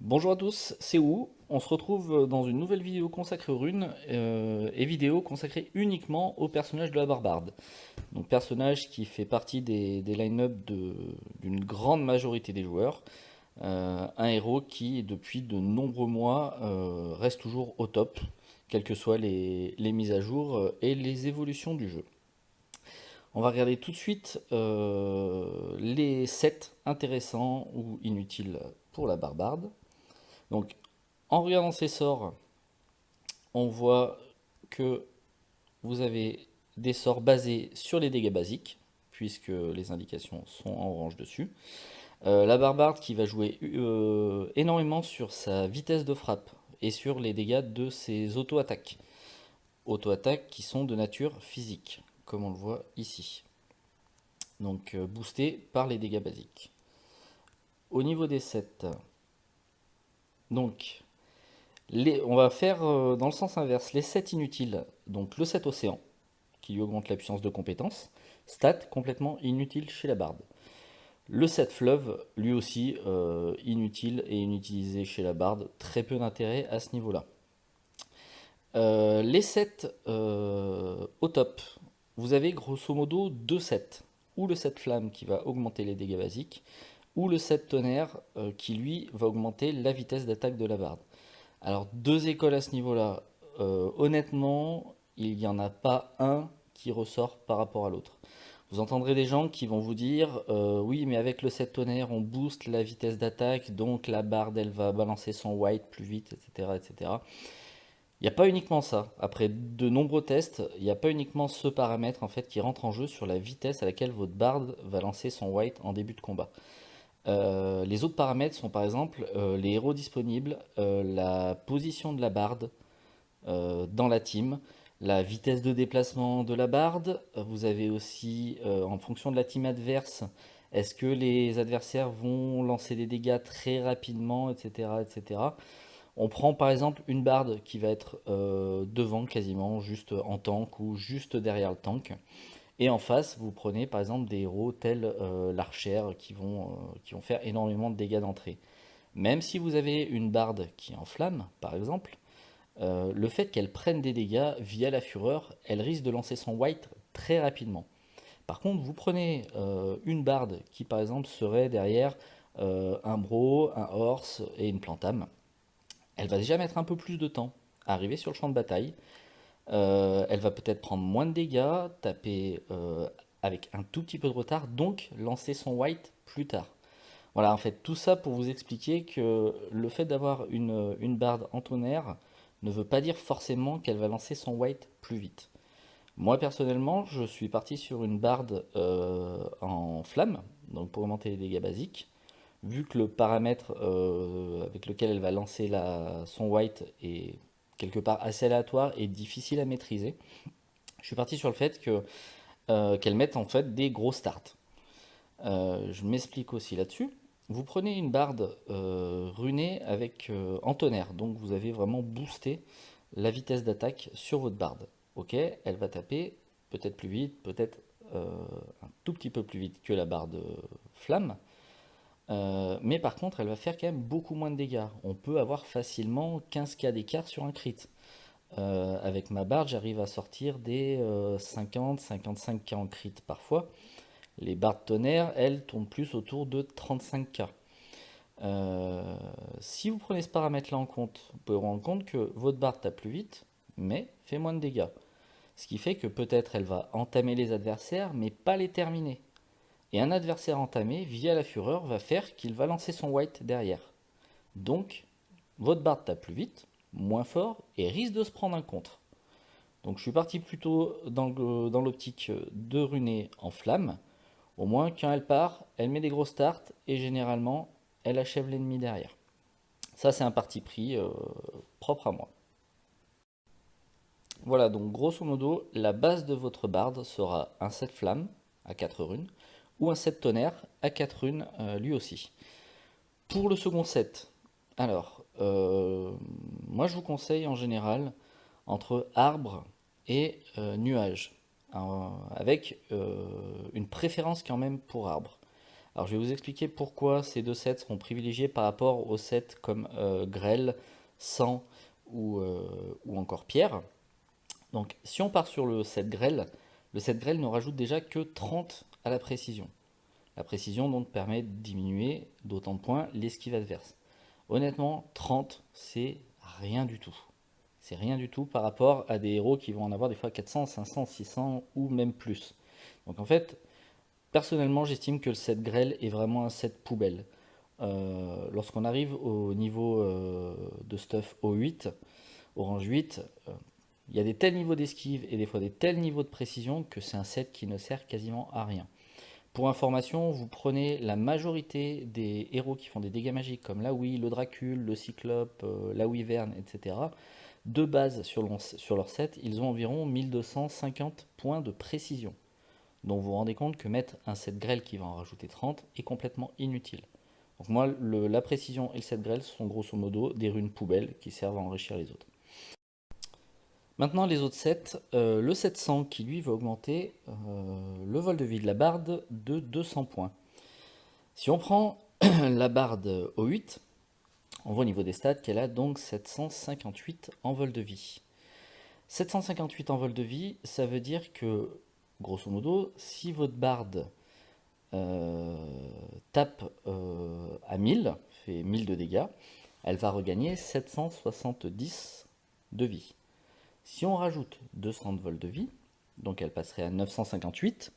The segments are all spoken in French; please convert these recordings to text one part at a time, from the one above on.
Bonjour à tous, c'est Wu. On se retrouve dans une nouvelle vidéo consacrée aux runes et vidéo consacrée uniquement au personnage de la Barbarde. Donc personnage qui fait partie des line-up d'une grande majorité des joueurs. Un héros qui, depuis de nombreux mois, reste toujours au top, quelles que soient les mises à jour et les évolutions du jeu. On va regarder tout de suite les sets intéressants ou inutiles pour la Barbarde. Donc en regardant ces sorts, on voit que vous avez des sorts basés sur les dégâts basiques, puisque les indications sont en orange dessus. La barbarde qui va jouer énormément sur sa vitesse de frappe et sur les dégâts de ses auto-attaques. Auto-attaques qui sont de nature physique, comme on le voit ici. Donc boosté par les dégâts basiques. Au niveau des sets, donc on va faire dans le sens inverse les sets inutiles. Donc le set océan, qui lui augmente la puissance de compétence. Stat complètement inutile chez la barde. Le set fleuve, lui aussi inutile et inutilisé chez la barde. Très peu d'intérêt à ce niveau-là. Les sets au top, vous avez grosso modo deux sets. Ou le set flamme qui va augmenter les dégâts basiques, ou le set tonnerre qui lui va augmenter la vitesse d'attaque de la barde. Alors, deux écoles à ce niveau-là. Honnêtement, il n'y en a pas un qui ressort par rapport à l'autre. Vous entendrez des gens qui vont vous dire oui, mais avec le set tonnerre, on booste la vitesse d'attaque, donc la barde, elle va balancer son white plus vite, etc. etc. Il n'y a pas uniquement ça. Après de nombreux tests, il n'y a pas uniquement ce paramètre en fait qui rentre en jeu sur la vitesse à laquelle votre barde va lancer son white en début de combat. Les autres paramètres sont par exemple les héros disponibles, la position de la barde dans la team, la vitesse de déplacement de la barde. Vous avez aussi, en fonction de la team adverse, est-ce que les adversaires vont lancer des dégâts très rapidement, etc., etc. On prend par exemple une barde qui va être devant quasiment, juste en tank ou juste derrière le tank. Et en face, vous prenez par exemple des héros tels l'archer qui vont faire énormément de dégâts d'entrée. Même si vous avez une barde qui est en flamme, par exemple, le fait qu'elle prenne des dégâts via la fureur, elle risque de lancer son white très rapidement. Par contre, vous prenez une barde qui par exemple serait derrière un bro, un horse et une plantame. Elle va déjà mettre un peu plus de temps à arriver sur le champ de bataille. Elle va peut-être prendre moins de dégâts, taper avec un tout petit peu de retard, donc lancer son white plus tard. Voilà, en fait, tout ça pour vous expliquer que le fait d'avoir une barde en tonnerre ne veut pas dire forcément qu'elle va lancer son white plus vite. Moi, personnellement, je suis parti sur une barde en flamme, donc pour augmenter les dégâts basiques. Vu que le paramètre avec lequel elle va lancer son white est quelque part assez aléatoire et difficile à maîtriser, je suis parti sur le fait qu'elle mette en fait des gros starts. Je m'explique aussi là-dessus. Vous prenez une barde runée avec en tonnerre, donc vous avez vraiment boosté la vitesse d'attaque sur votre barde. Ok, elle va taper peut-être plus vite, peut-être un tout petit peu plus vite que la barde flamme, mais par contre elle va faire quand même beaucoup moins de dégâts. On peut avoir facilement 15K d'écart sur un crit. Avec ma barde, j'arrive à sortir des 50-55K en crit parfois. Les barres de tonnerre, elles, tournent plus autour de 35K. Si vous prenez ce paramètre-là en compte, vous pouvez vous rendre compte que votre barre tape plus vite, mais fait moins de dégâts. Ce qui fait que peut-être elle va entamer les adversaires, mais pas les terminer. Et un adversaire entamé, via la fureur, va faire qu'il va lancer son white derrière. Donc, votre barre tape plus vite, moins fort, et risque de se prendre un contre. Donc je suis parti plutôt dans l'optique de runer en flamme. Au moins, quand elle part, elle met des gros starts et généralement, elle achève l'ennemi derrière. Ça, c'est un parti pris propre à moi. Voilà, donc grosso modo, la base de votre barde sera un set flamme à 4 runes ou un set tonnerre à 4 runes lui aussi. Pour le second set, alors, moi je vous conseille en général entre arbre et nuage, avec une préférence quand même pour arbre. Alors je vais vous expliquer pourquoi ces deux sets seront privilégiés par rapport aux sets comme grêle, sang ou encore pierre. Donc si on part sur le set grêle ne rajoute déjà que 30 à la précision. La précision donc permet de diminuer d'autant de points l'esquive adverse. Honnêtement, 30 c'est rien du tout. C'est rien du tout par rapport à des héros qui vont en avoir des fois 400, 500, 600 ou même plus. Donc en fait, personnellement, j'estime que le set grêle est vraiment un set poubelle. Lorsqu'on arrive au niveau de stuff O8, Orange 8, il y a des tels niveaux d'esquive et des fois des tels niveaux de précision que c'est un set qui ne sert quasiment à rien. Pour information, vous prenez la majorité des héros qui font des dégâts magiques comme la Wii, le Dracule, le Cyclope, la Wyvern, etc. De base sur leur set, ils ont environ 1250 points de précision. Donc vous vous rendez compte que mettre un set grêle qui va en rajouter 30 est complètement inutile. Donc moi, la précision et le set grêle sont grosso modo des runes poubelles qui servent à enrichir les autres. Maintenant les autres sets, le 700 qui lui va augmenter le vol de vie de la barde de 200 points. Si on prend la barde au 8, on voit au niveau des stats qu'elle a donc 758 en vol de vie. 758 en vol de vie, ça veut dire que, grosso modo, si votre barde tape à 1000, fait 1000 de dégâts, elle va regagner 770 de vie. Si on rajoute 200 de vol de vie, donc elle passerait à 958,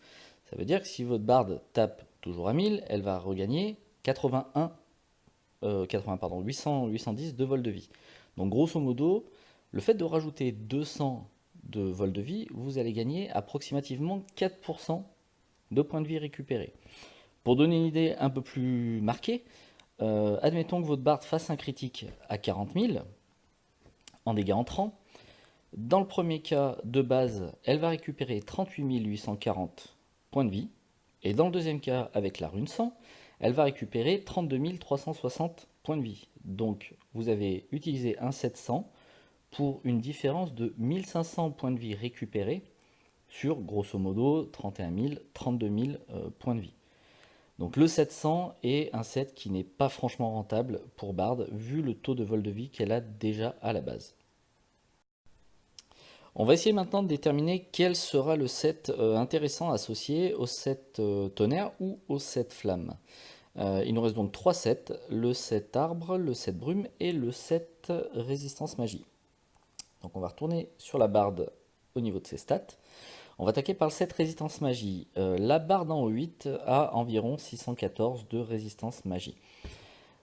ça veut dire que si votre barde tape toujours à 1000, elle va regagner 810 de vol de vie. Donc grosso modo, le fait de rajouter 200 de vol de vie, vous allez gagner approximativement 4% de points de vie récupérés. Pour donner une idée un peu plus marquée, admettons que votre barde fasse un critique à 40 000 en dégâts entrants. Dans le premier cas de base, elle va récupérer 38 840 points de vie. Et dans le deuxième cas, avec la rune 100, elle va récupérer 32 360 points de vie. Donc vous avez utilisé un 700 pour une différence de 1500 points de vie récupérés sur grosso modo 31 000, 32 000 points de vie. Donc le 700 est un set qui n'est pas franchement rentable pour Bard vu le taux de vol de vie qu'elle a déjà à la base. On va essayer maintenant de déterminer quel sera le set intéressant associé au set tonnerre ou au set flamme. Il nous reste donc 3 sets, le set arbre, le set brume et le set résistance magie. Donc on va retourner sur la barde au niveau de ses stats. On va attaquer par le set résistance magie. La barde en O8 a environ 614 de résistance magie.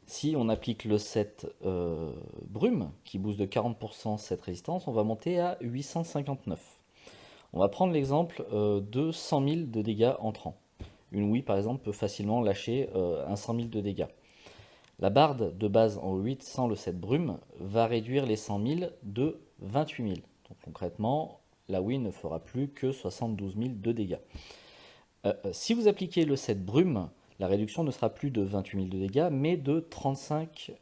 Si on applique le set brume, qui booste de 40% cette résistance, on va monter à 859. On va prendre l'exemple de 100 000 de dégâts entrants. Une Wii par exemple peut facilement lâcher un 100 000 de dégâts. La barde de base en O8 sans le set brume va réduire les 100 000 de 28 000. Donc concrètement, la Wii ne fera plus que 72 000 de dégâts. Si vous appliquez le set brume, la réduction ne sera plus de 28 000 de dégâts, mais de 35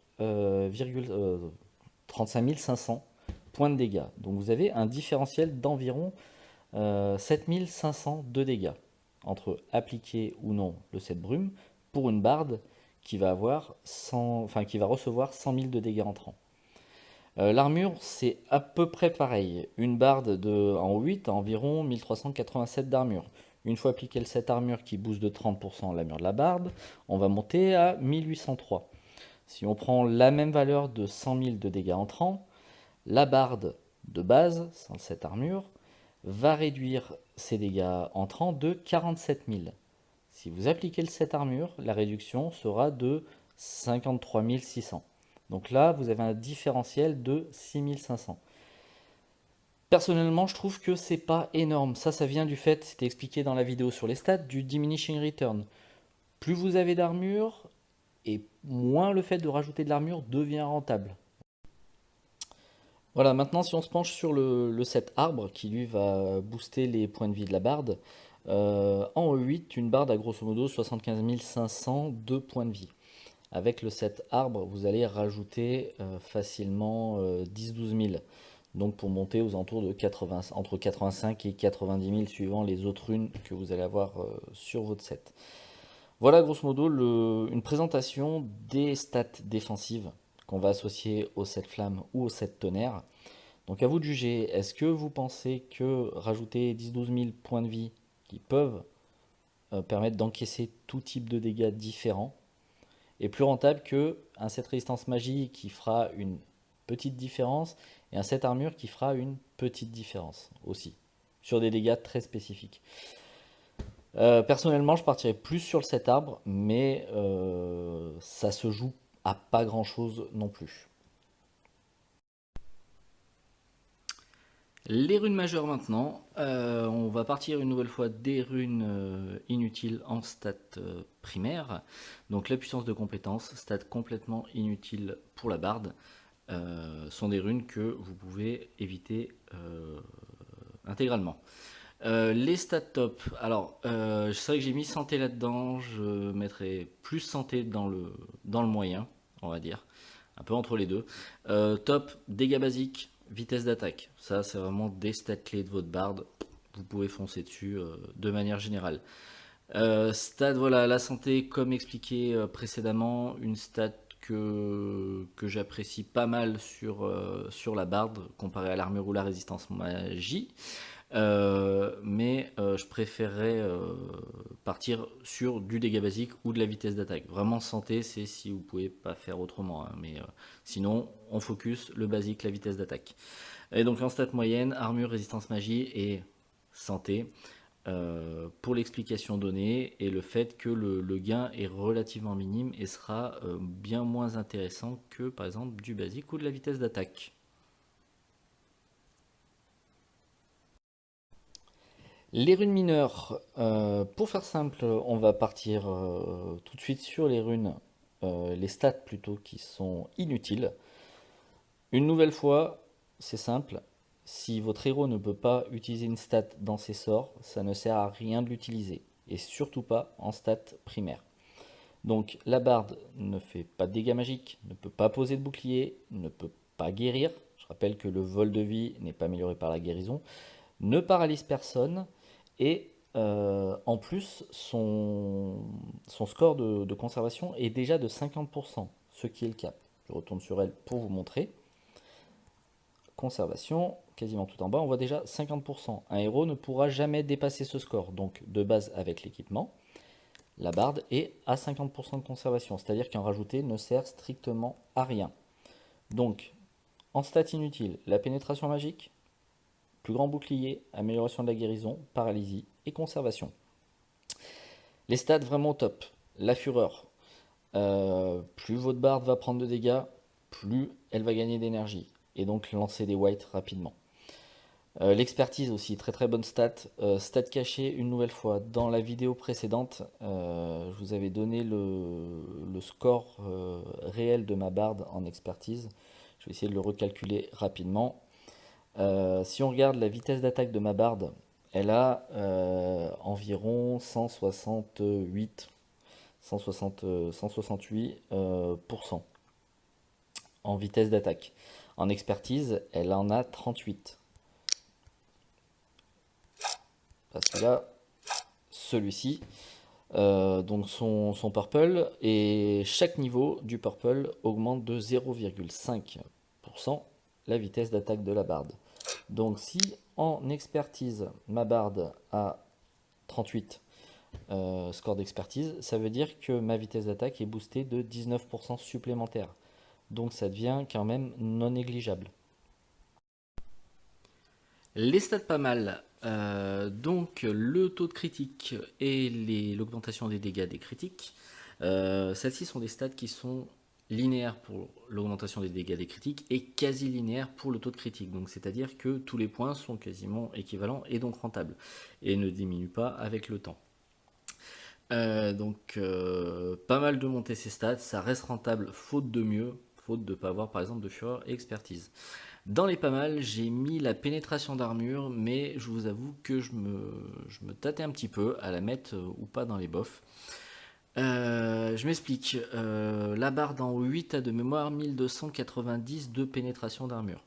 500 points de dégâts. Donc vous avez un différentiel d'environ 7 500 de dégâts entre appliquer ou non le set brume pour une barde qui va recevoir 100 000 de dégâts entrants. L'armure, c'est à peu près pareil. Une barde en 8 a environ 1387 d'armure. Une fois appliqué le set armure qui booste de 30% l'armure de la barde, on va monter à 1803. Si on prend la même valeur de 100 000 de dégâts entrants, la barde de base, sans le set armure, va réduire ses dégâts entrants de 47 000. Si vous appliquez le set armure, la réduction sera de 53 600. Donc là, vous avez un différentiel de 6500. Personnellement, je trouve que c'est pas énorme. Ça vient du fait, c'était expliqué dans la vidéo sur les stats, du diminishing return. Plus vous avez d'armure, et moins le fait de rajouter de l'armure devient rentable. Voilà, maintenant si on se penche sur le set arbre, qui lui va booster les points de vie de la barde, en E8, une barde a grosso modo 75 500 de points de vie. Avec le set arbre, vous allez rajouter facilement 10-12 000. Donc pour monter aux alentours de entre 85 et 90 000 suivant les autres runes que vous allez avoir sur votre set. Voilà grosso modo une présentation des stats défensives qu'on va associer au 7 flammes ou au 7 tonnerre. Donc à vous de juger, est-ce que vous pensez que rajouter 10-12 000 points de vie qui peuvent permettre d'encaisser tout type de dégâts différents est plus rentable que un set résistance magie qui fera une petite différence et un set armure qui fera une petite différence aussi, sur des dégâts très spécifiques. Personnellement, je partirais plus sur le set arbre, mais ça se joue à pas grand chose non plus. Les runes majeures maintenant, on va partir une nouvelle fois des runes inutiles en stats primaire. Donc la puissance de compétence, stats complètement inutile pour la barde, sont des runes que vous pouvez éviter intégralement. Les stats top, alors c'est vrai que j'ai mis santé là-dedans, je mettrai plus santé dans le moyen, on va dire, un peu entre les deux. Top, dégâts basiques, vitesse d'attaque, ça c'est vraiment des stats clés de votre barde, vous pouvez foncer dessus de manière générale. Stat, voilà, la santé, comme expliqué précédemment, une stat que j'apprécie pas mal sur la barde comparé à l'armure ou la résistance magie. Mais je préférerais partir sur du dégât basique ou de la vitesse d'attaque. Vraiment santé, c'est si vous pouvez pas faire autrement, hein, mais sinon on focus le basique, la vitesse d'attaque. Et donc en stat moyenne, armure, résistance magie et santé. Pour l'explication donnée et le fait que le gain est relativement minime et sera bien moins intéressant que par exemple du basique ou de la vitesse d'attaque. Les runes mineures, pour faire simple, on va partir tout de suite sur les runes, les stats plutôt, qui sont inutiles. Une nouvelle fois, c'est simple, si votre héros ne peut pas utiliser une stat dans ses sorts, ça ne sert à rien de l'utiliser, et surtout pas en stat primaire. Donc la barde ne fait pas de dégâts magiques, ne peut pas poser de bouclier, ne peut pas guérir, je rappelle que le vol de vie n'est pas amélioré par la guérison, ne paralyse personne, et en plus, son score de conservation est déjà de 50%, ce qui est le cas. Je retourne sur elle pour vous montrer. Conservation, quasiment tout en bas, on voit déjà 50%. Un héros ne pourra jamais dépasser ce score, donc de base avec l'équipement, la barde est à 50% de conservation, c'est-à-dire qu'en rajouter ne sert strictement à rien. Donc, en stats inutiles, la pénétration magique, plus grand bouclier, amélioration de la guérison, paralysie et conservation. Les stats vraiment top. La fureur. Plus votre barde va prendre de dégâts, plus elle va gagner d'énergie. Et donc lancer des whites rapidement. L'expertise aussi, très très bonne stat. Stat cachée une nouvelle fois. Dans la vidéo précédente, je vous avais donné le score réel de ma barde en expertise. Je vais essayer de le recalculer rapidement. Si on regarde la vitesse d'attaque de ma barde, elle a environ 168% en vitesse d'attaque. En expertise, elle en a 38. Parce que là, celui-ci, donc son purple, et chaque niveau du purple augmente de 0,5% la vitesse d'attaque de la barde. Donc si en expertise, ma barde a 38 score d'expertise, ça veut dire que ma vitesse d'attaque est boostée de 19% supplémentaire. Donc ça devient quand même non négligeable. Les stats pas mal. Donc le taux de critique et l'augmentation des dégâts des critiques. Celles-ci sont des stats qui sont linéaires pour l'augmentation des dégâts des critiques et quasi linéaires pour le taux de critique. Donc c'est-à-dire que tous les points sont quasiment équivalents et donc rentables et ne diminuent pas avec le temps. Donc pas mal de monter ces stats, ça reste rentable faute de mieux, faute de ne pas avoir par exemple de fureur et expertise. Dans les pas mal, j'ai mis la pénétration d'armure, mais je vous avoue que je me tâtais un petit peu à la mettre ou pas dans les buffs. Je m'explique. La barre d'en haut 8 a de mémoire 1290 de pénétration d'armure.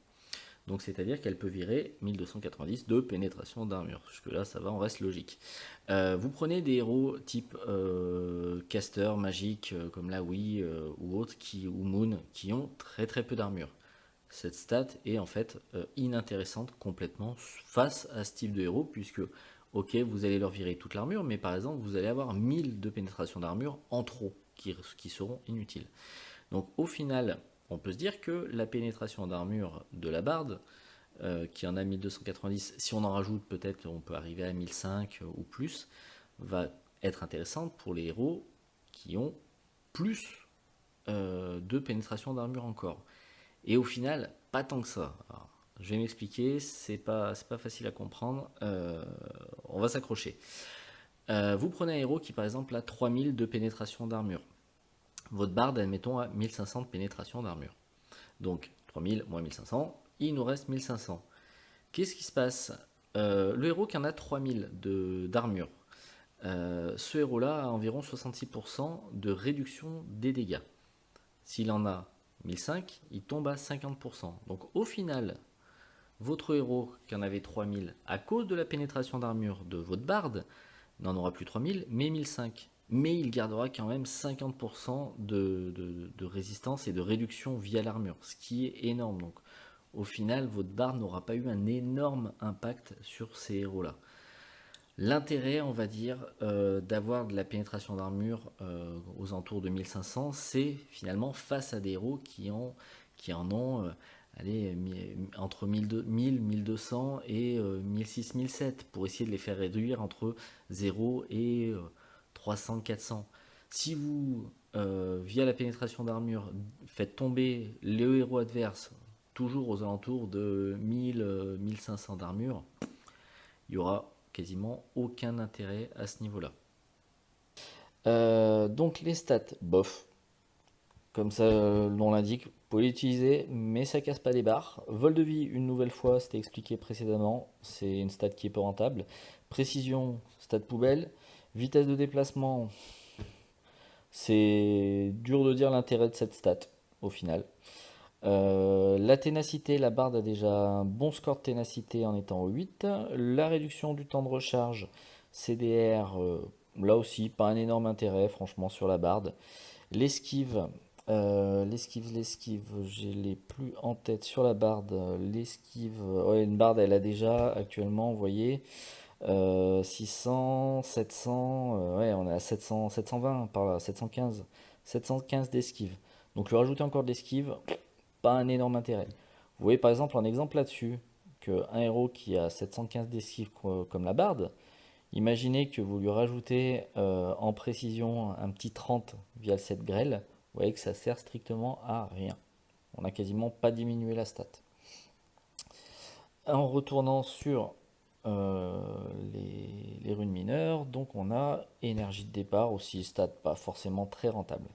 Donc c'est-à-dire qu'elle peut virer 1290 de pénétration d'armure. Jusque-là, ça va, on reste logique. Vous prenez des héros type caster, magique, comme la Wii ou autres, ou Moon, qui ont très très peu d'armure. Cette stat est en fait inintéressante complètement face à ce type de héros, puisque, ok, vous allez leur virer toute l'armure, mais par exemple, vous allez avoir 1000 de pénétration d'armure en trop, qui seront inutiles. Donc au final, on peut se dire que la pénétration d'armure de la barde, qui en a 1290, si on en rajoute peut-être, on peut arriver à 1005 ou plus, va être intéressante pour les héros qui ont plus de pénétration d'armure encore. Et au final, pas tant que ça. Alors, je vais m'expliquer, c'est pas facile à comprendre. On va s'accrocher. Vous prenez un héros qui par exemple a 3000 de pénétration d'armure. Votre barde, admettons, a 1500 de pénétration d'armure. Donc 3000 moins 1500, il nous reste 1500. Qu'est-ce qui se passe? Le héros qui en a 3000 d'armure, ce héros-là a environ 66% de réduction des dégâts. S'il en a 1005, il tombe à 50%. Donc au final, votre héros qui en avait 3000, à cause de la pénétration d'armure de votre barde, n'en aura plus 3000, mais 1005. Mais il gardera quand même 50% de résistance et de réduction via l'armure, ce qui est énorme. Donc au final, votre barde n'aura pas eu un énorme impact sur ces héros-là. L'intérêt, on va dire, d'avoir de la pénétration d'armure aux alentours de 1500, c'est finalement face à des héros qui en ont allez, entre 1000, 1200 et 1600, 1700 pour essayer de les faire réduire entre 0 et 300, 400. Si vous, via la pénétration d'armure, faites tomber le héros adverse toujours aux alentours de 1000, 1500 d'armure, il y aura quasiment aucun intérêt à ce niveau-là. Donc les stats, bof. Comme ça, l'on l'indique, vous pouvez l'utiliser, mais ça casse pas les barres. Vol de vie, une nouvelle fois, c'était expliqué précédemment, c'est une stat qui est peu rentable. Précision, stat poubelle. Vitesse de déplacement, c'est dur de dire l'intérêt de cette stat, au final. La ténacité, la barde a déjà un bon score de ténacité en étant au 8. La réduction du temps de recharge, CDR, là aussi, pas un énorme intérêt, franchement, sur la barde. L'esquive, je l'ai plus en tête sur la barde. L'esquive, ouais, une barde, elle a déjà actuellement, vous voyez, 600, 700, ouais, on est à 700, 720 par là, 715, 715 d'esquive. Donc lui rajouter encore de l'esquive, pas un énorme intérêt. Vous voyez par exemple un exemple là-dessus, qu'un héros qui a 715 d'esquive comme la barde, imaginez que vous lui rajoutez en précision un petit 30 via le set grêle, vous voyez que ça sert strictement à rien. On n'a quasiment pas diminué la stat. En retournant sur les runes mineures, donc on a énergie de départ aussi, stat pas forcément très rentable.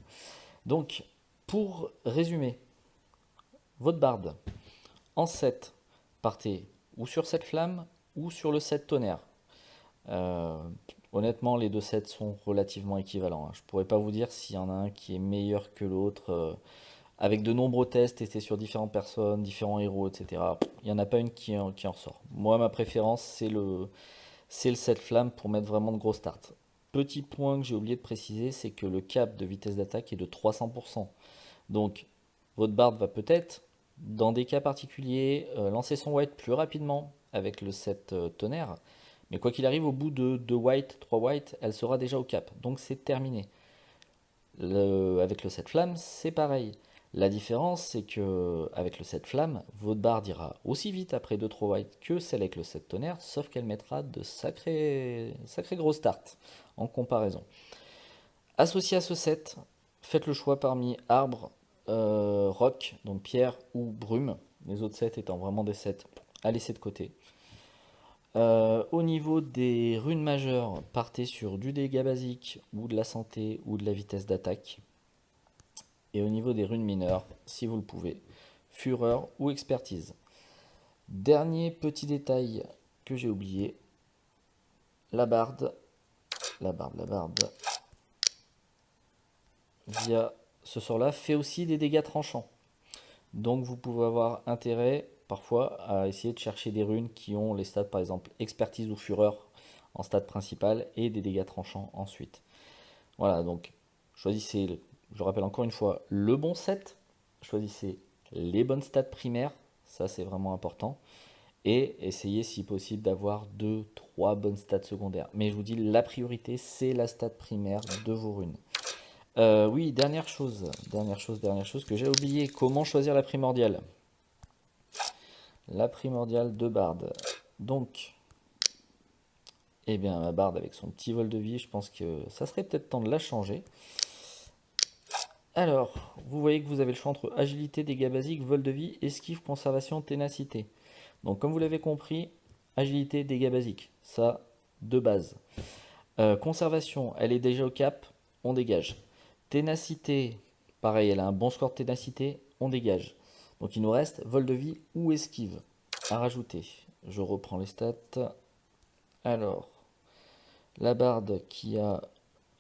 Donc pour résumer, votre barde en 7, partez ou sur cette flamme ou sur le 7 tonnerre. Honnêtement, les deux sets sont relativement équivalents. Je ne pourrais pas vous dire s'il y en a un qui est meilleur que l'autre. Avec de nombreux tests testés sur différentes personnes, différents héros, etc. Il n'y en a pas une qui en ressort. Moi, ma préférence, c'est le set flamme pour mettre vraiment de gros starts. Petit point que j'ai oublié de préciser, c'est que le cap de vitesse d'attaque est de 300%. Donc, votre barde va peut-être, dans des cas particuliers, lancer son white plus rapidement avec le set tonnerre. Mais quoi qu'il arrive, au bout de 2 white, 3 white, elle sera déjà au cap. Donc c'est terminé. Avec le set flamme, c'est pareil. La différence, c'est que avec le set flamme, votre barre ira aussi vite après 2-3 white que celle avec le set tonnerre, sauf qu'elle mettra de sacrés gros starts en comparaison. Associé à ce set, faites le choix parmi arbre, roc, donc pierre ou brume. Les autres sets étant vraiment des sets à laisser de côté. Au niveau des runes majeures, partez sur du dégât basique ou de la santé ou de la vitesse d'attaque. Et au niveau des runes mineures, si vous le pouvez, fureur ou expertise. Dernier petit détail que j'ai oublié, la barde, via ce sort-là, fait aussi des dégâts tranchants. Donc vous pouvez avoir intérêt parfois à essayer de chercher des runes qui ont les stats par exemple expertise ou fureur en stade principal et des dégâts tranchants ensuite. Voilà, donc choisissez, je rappelle encore une fois, le bon set, choisissez les bonnes stats primaires, ça c'est vraiment important, et essayez si possible d'avoir 2, 3 bonnes stats secondaires. Mais je vous dis, la priorité c'est la stat primaire de vos runes. Oui, dernière chose que j'ai oublié, comment choisir la primordiale? La primordiale de Bard. Donc, eh bien, ma Bard avec son petit vol de vie, je pense que ça serait peut-être temps de la changer. Alors, vous voyez que vous avez le choix entre agilité, dégâts basiques, vol de vie, esquive, conservation, ténacité. Donc, comme vous l'avez compris, agilité, dégâts basiques, ça, de base. Conservation, elle est déjà au cap, on dégage. Ténacité, pareil, elle a un bon score de ténacité, on dégage. Donc, il nous reste vol de vie ou esquive à rajouter. Je reprends les stats. Alors, la barde qui a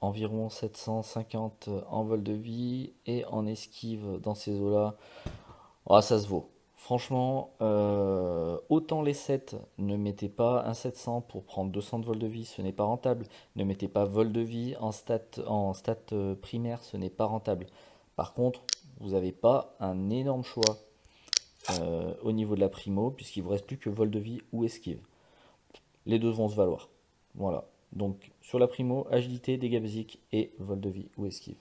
environ 750 en vol de vie et en esquive dans ces eaux-là, oh, ça se vaut. Franchement, autant les 7, ne mettez pas un 700 pour prendre 200 de vol de vie, ce n'est pas rentable. Ne mettez pas vol de vie en stat primaire, ce n'est pas rentable. Par contre, vous n'avez pas un énorme choix au niveau de la primo, puisqu'il ne vous reste plus que vol de vie ou esquive. Les deux vont se valoir. Voilà. Donc sur la primo, agilité, dégâts basiques et vol de vie ou esquive.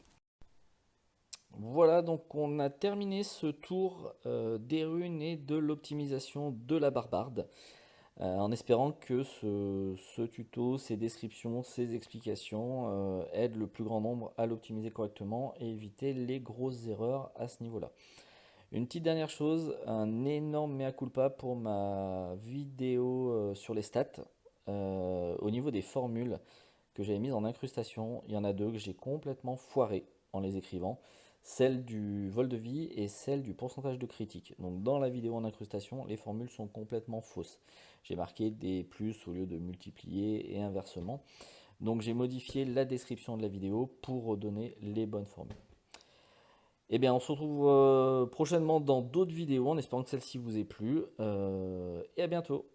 Voilà, donc on a terminé ce tour des runes et de l'optimisation de la barbarde. En espérant que ce tuto, ces descriptions, ces explications aident le plus grand nombre à l'optimiser correctement et éviter les grosses erreurs à ce niveau-là. Une petite dernière chose, un énorme mea culpa pour ma vidéo sur les stats. Au niveau des formules que j'avais mises en incrustation, il y en a deux que j'ai complètement foiré en les écrivant. Celle du vol de vie et celle du pourcentage de critique. Donc dans la vidéo en incrustation, les formules sont complètement fausses. J'ai marqué des plus au lieu de multiplier et inversement. Donc j'ai modifié la description de la vidéo pour redonner les bonnes formules. Eh bien, on se retrouve prochainement dans d'autres vidéos en espérant que celle-ci vous ait plu. Et à bientôt.